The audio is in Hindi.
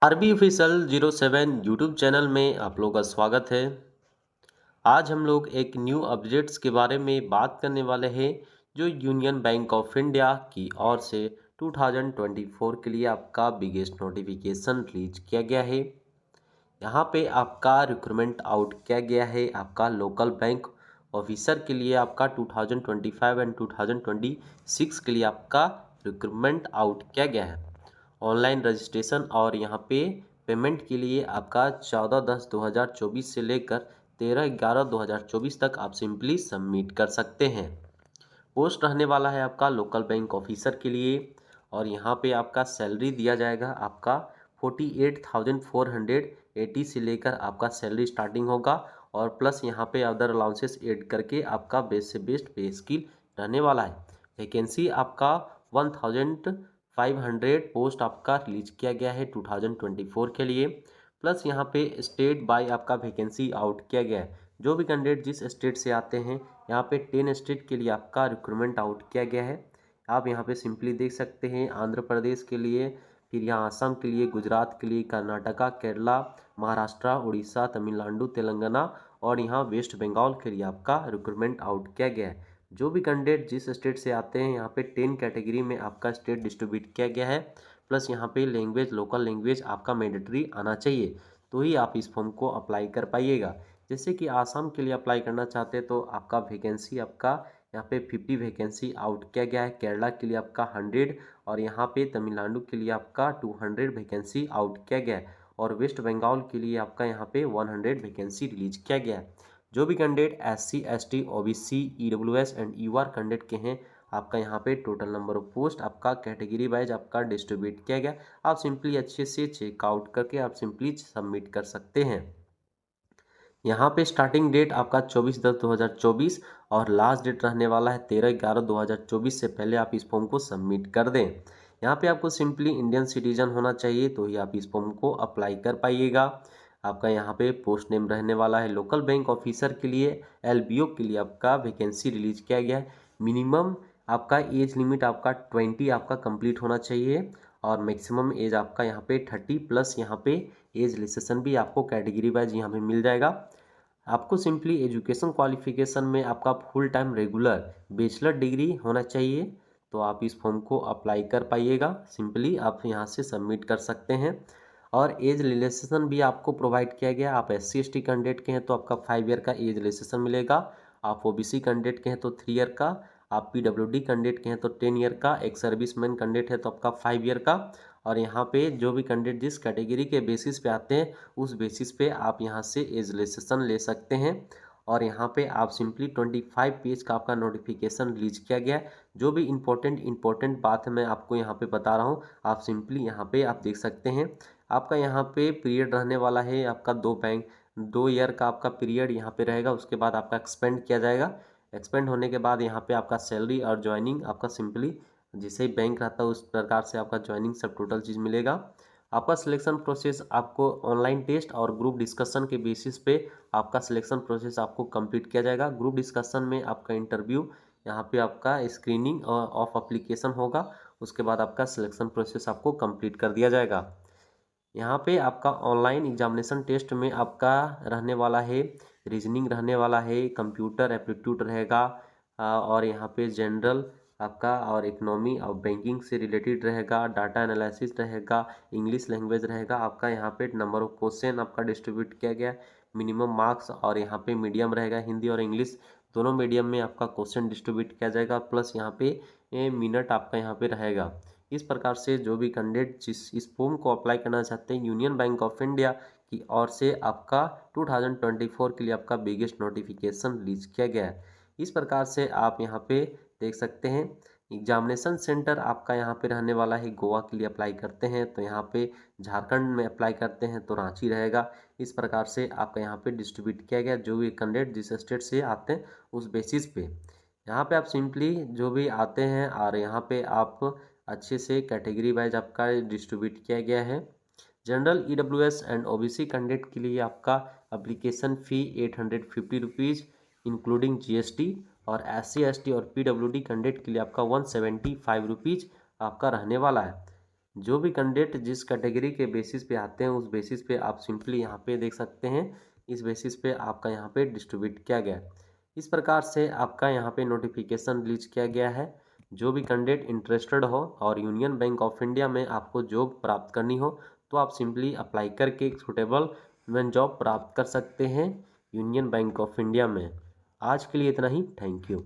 आरबी ऑफिशियल 07 यूट्यूब चैनल में आप लोगों का स्वागत है। आज हम लोग एक न्यू अपडेट्स के बारे में बात करने वाले हैं जो यूनियन बैंक ऑफ इंडिया की ओर से 2024 के लिए आपका बिगेस्ट नोटिफिकेशन रिलीज किया गया है। यहाँ पे आपका रिक्रूटमेंट आउट किया गया है आपका लोकल बैंक ऑफिसर के लिए आपका 2025 एंड 2026 के लिए आपका रिक्रूटमेंट आउट किया गया है। ऑनलाइन रजिस्ट्रेशन और यहाँ पे पेमेंट के लिए आपका 14/10/2024 से लेकर 13/11/2024 तक आप सिंपली सबमिट कर सकते हैं। पोस्ट रहने वाला है आपका लोकल बैंक ऑफिसर के लिए और यहाँ पे आपका सैलरी दिया जाएगा आपका 48,480 से लेकर आपका सैलरी स्टार्टिंग होगा और प्लस यहाँ पे अदर अलाउंसेस ऐड करके आपका बेस्ट से बेस्ट पे स्किल रहने वाला है। वैकेंसी आपका 1,500 पोस्ट आपका रिलीज किया गया है 2024 के लिए। प्लस यहाँ पे स्टेट बाय आपका वैकेंसी आउट किया गया है। जो भी कैंडिडेट जिस स्टेट से आते हैं यहाँ पे 10 स्टेट के लिए आपका रिक्रूटमेंट आउट किया गया है। आप यहाँ पे सिंपली देख सकते हैं आंध्र प्रदेश के लिए, फिर यहाँ असम के लिए, गुजरात के लिए, कर्नाटका, केरला, महाराष्ट्र, उड़ीसा, तमिलनाडु, तेलंगाना और यहाँ वेस्ट बंगाल के लिए आपका रिक्रूटमेंट आउट किया गया है। जो भी कैंडिडेट जिस स्टेट से आते हैं यहाँ पे 10 कैटेगरी में आपका स्टेट डिस्ट्रीब्यूट किया गया है। प्लस यहाँ पे लैंग्वेज, लोकल लैंग्वेज आपका मैंडेटरी आना चाहिए तो ही आप इस फॉर्म को अप्लाई कर पाइएगा। जैसे कि आसाम के लिए अप्लाई करना चाहते हैं तो आपका वैकेंसी आपका यहाँ पे 50 वैकेंसी आउट किया गया है। केरला के लिए आपका 100 और यहाँ पे तमिलनाडु के लिए आपका 200 वैकेंसी आउट किया गया है और वेस्ट बंगाल के लिए आपका यहाँ पे 100 वैकेंसी रिलीज किया गया है। जो भी candidate SC ST OBC EWS and UR candidate के हैं आपका यहाँ पे टोटल नंबर ऑफ पोस्ट आपका कैटेगरी वाइज आपका डिस्ट्रीब्यूट किया गया। आप सिंपली अच्छे से चेकआउट करके आप सिंपली सबमिट कर सकते हैं। यहाँ पे स्टार्टिंग डेट आपका 24/10/2024 और लास्ट डेट रहने वाला है 13/11/2024 से पहले आप इस फॉर्म को सबमिट कर दें। यहाँ पे आपको सिंपली इंडियन सिटीजन होना चाहिए तो ही आप इस फॉर्म को अप्लाई कर पाइएगा। आपका यहाँ पे पोस्ट नेम रहने वाला है लोकल बैंक ऑफिसर के लिए, LBO के लिए आपका वैकेंसी रिलीज किया गया है। मिनिमम आपका एज लिमिट आपका 20 आपका कंप्लीट होना चाहिए और मैक्सिमम एज आपका यहाँ पे 30 प्लस यहाँ पे एज रिलेक्सेशन भी आपको कैटेगरी वाइज यहाँ पे मिल जाएगा। आपको सिंपली एजुकेशन क्वालिफिकेशन में आपका full time regular bachelor degree होना चाहिए तो आप इस फॉर्म को अप्लाई कर पाइएगा। सिंपली आप यहाँ से सबमिट कर सकते हैं और एज रिलैक्सेशन भी आपको प्रोवाइड किया गया। आप SC ST कैंडिडेट के हैं तो आपका 5 ईयर का एज रिलैक्सेशन मिलेगा। आप OBC कैंडिडेट के हैं तो 3 ईयर का, आप PWD कैंडिडेट के हैं तो 10 ईयर का, एक सर्विसमैन कैंडिडेट है तो आपका 5 ईयर का। और यहाँ पे जो भी कैंडिडेट जिस कैटेगरी के बेसिस पे आते हैं उस बेसिस पे आप यहाँ से एज रिलैक्सेशन ले सकते हैं। और यहाँ पे आप सिंपली 25 पेज का आपका नोटिफिकेशन रिलीज किया गया है। जो भी इम्पोर्टेंट बात है मैं आपको यहाँ पे बता रहा हूँ, आप सिंपली यहाँ पे आप देख सकते हैं। आपका यहाँ पे पीरियड रहने वाला है आपका 2 ईयर का आपका पीरियड यहाँ पे रहेगा। उसके बाद आपका एक्सपेंड किया जाएगा। एक्सपेंड होने के बाद यहाँ पे आपका सैलरी और ज्वाइनिंग आपका सिंपली जैसे ही बैंक रहता है उस प्रकार से आपका ज्वाइनिंग सब टोटल चीज़ मिलेगा। आपका सिलेक्शन प्रोसेस आपको ऑनलाइन टेस्ट और ग्रुप डिस्कशन के बेसिस पे आपका सिलेक्शन प्रोसेस आपको कंप्लीट किया जाएगा। ग्रुप डिस्कशन में आपका इंटरव्यू, यहाँ पे आपका स्क्रीनिंग ऑफ एप्लीकेशन होगा। उसके बाद आपका सिलेक्शन प्रोसेस आपको कंप्लीट कर दिया जाएगा। यहाँ पे आपका ऑनलाइन एग्जामिनेशन टेस्ट में आपका रहने वाला है रीजनिंग, रहने वाला है कंप्यूटर एप्टीट्यूड रहेगा और यहाँ पे जनरल आपका और इकोनॉमी और बैंकिंग से रिलेटेड रहेगा, डाटा एनालिसिस रहेगा, इंग्लिश लैंग्वेज रहेगा। आपका यहाँ पे नंबर ऑफ क्वेश्चन आपका डिस्ट्रीब्यूट किया गया, मिनिमम मार्क्स और यहाँ पे मीडियम रहेगा, हिंदी और इंग्लिश दोनों मीडियम में आपका क्वेश्चन डिस्ट्रीब्यूट किया जाएगा। प्लस यहाँ पे मिनट आपका यहाँ पे रहेगा। इस प्रकार से जो भी कैंडिडेट जिस इस फॉर्म को अप्लाई करना चाहते हैं यूनियन बैंक ऑफ इंडिया की ओर से आपका 2024 के लिए आपका बिगेस्ट नोटिफिकेशन रिलीज किया गया है। इस प्रकार से आप यहाँ पे देख सकते हैं एग्जामिनेशन सेंटर आपका यहाँ पे रहने वाला है। गोवा के लिए अप्लाई करते हैं तो यहाँ पे, झारखंड में अप्लाई करते हैं तो रांची रहेगा। इस प्रकार से आपका यहाँ पे डिस्ट्रीब्यूट किया गया। जो भी कैंडिडेट जिस स्टेट से आते हैं उस बेसिस पे यहाँ पे आप सिंपली जो भी आते हैं और यहाँ पे आप अच्छे से कैटेगरी वाइज आपका डिस्ट्रीब्यूट किया गया है। General EWS and OBC candidate के लिए आपका application fee 850 rupees including GST और SC ST और PWD कैंडिडेट के लिए आपका 175 रुपीज़ आपका रहने वाला है। जो भी कैंडिडेट जिस कैटेगरी के बेसिस पे आते हैं उस बेसिस पे आप सिंपली यहाँ पे देख सकते हैं, इस बेसिस पे आपका यहाँ पे डिस्ट्रीब्यूट किया गया है। इस प्रकार से आपका यहाँ पे नोटिफिकेशन रिलीज किया गया है। जो भी कैंडिडेट इंटरेस्टेड हो और यूनियन बैंक ऑफ इंडिया में आपको जॉब प्राप्त करनी हो तो आप सिंपली अप्लाई करके एक सूटेबल गवर्नमेंट जॉब प्राप्त कर सकते हैं यूनियन बैंक ऑफ इंडिया में। आज के लिए इतना ही, थैंक यू।